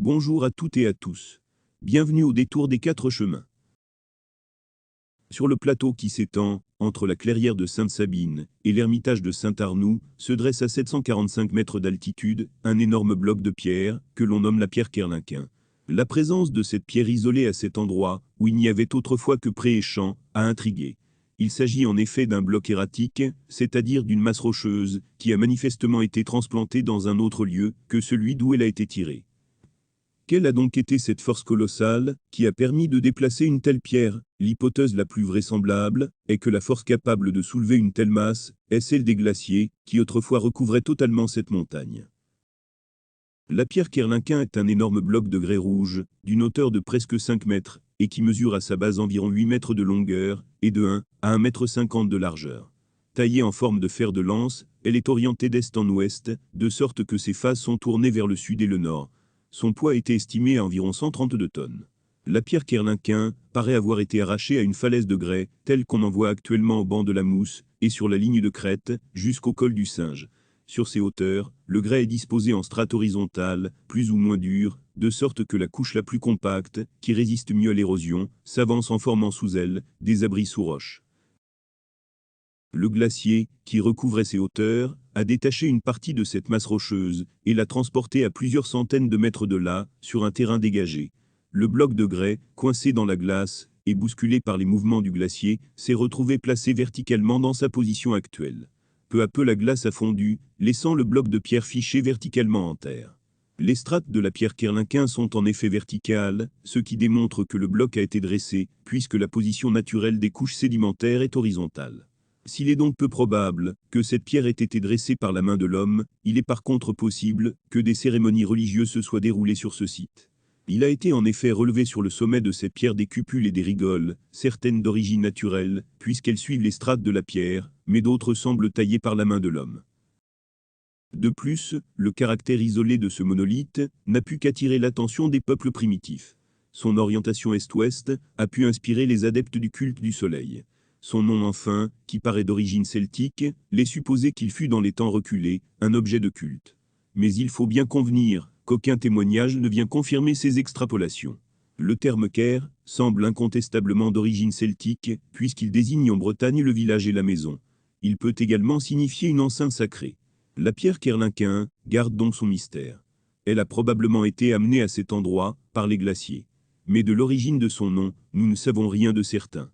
Bonjour à toutes et à tous. Bienvenue au détour des 4 chemins. Sur le plateau qui s'étend, entre la clairière de Sainte-Sabine et l'ermitage de Saint-Arnoux, se dresse à 745 mètres d'altitude, un énorme bloc de pierre, que l'on nomme la pierre Kerlinquin. La présence de cette pierre isolée à cet endroit, où il n'y avait autrefois que prés et champs, a intrigué. Il s'agit en effet d'un bloc erratique, c'est-à-dire d'une masse rocheuse, qui a manifestement été transplantée dans un autre lieu que celui d'où elle a été tirée. Quelle a donc été cette force colossale qui a permis de déplacer une telle pierre? L'hypothèse la plus vraisemblable est que la force capable de soulever une telle masse est celle des glaciers qui autrefois recouvraient totalement cette montagne. La pierre Kerlinquin est un énorme bloc de grès rouge, d'une hauteur de presque 5 mètres, et qui mesure à sa base environ 8 mètres de longueur et de 1 à 1,50 m de largeur. Taillée en forme de fer de lance, elle est orientée d'est en ouest, de sorte que ses faces sont tournées vers le sud et le nord. Son poids était estimé à environ 132 tonnes. La pierre Kerlinquin paraît avoir été arrachée à une falaise de grès, telle qu'on en voit actuellement au banc de la Mousse, et sur la ligne de crête, jusqu'au col du Singe. Sur ces hauteurs, le grès est disposé en strates horizontales, plus ou moins dures, de sorte que la couche la plus compacte, qui résiste mieux à l'érosion, s'avance en formant sous elle des abris sous roches. Le glacier, qui recouvrait ces hauteurs, a détaché une partie de cette masse rocheuse et l'a transportée à plusieurs centaines de mètres de là, sur un terrain dégagé. Le bloc de grès, coincé dans la glace et bousculé par les mouvements du glacier, s'est retrouvé placé verticalement dans sa position actuelle. Peu à peu la glace a fondu, laissant le bloc de pierre fiché verticalement en terre. Les strates de la pierre Kerlinquin sont en effet verticales, ce qui démontre que le bloc a été dressé, puisque la position naturelle des couches sédimentaires est horizontale. S'il est donc peu probable que cette pierre ait été dressée par la main de l'homme, il est par contre possible que des cérémonies religieuses se soient déroulées sur ce site. Il a été en effet relevé sur le sommet de ces pierres des cupules et des rigoles, certaines d'origine naturelle, puisqu'elles suivent les strates de la pierre, mais d'autres semblent taillées par la main de l'homme. De plus, le caractère isolé de ce monolithe n'a pu qu'attirer l'attention des peuples primitifs. Son orientation est-ouest a pu inspirer les adeptes du culte du soleil. Son nom enfin, qui paraît d'origine celtique, laisse supposer qu'il fut dans les temps reculés, un objet de culte. Mais il faut bien convenir qu'aucun témoignage ne vient confirmer ces extrapolations. Le terme Caire semble incontestablement d'origine celtique, puisqu'il désigne en Bretagne le village et la maison. Il peut également signifier une enceinte sacrée. La pierre Kerlinquin garde donc son mystère. Elle a probablement été amenée à cet endroit par les glaciers. Mais de l'origine de son nom, nous ne savons rien de certain.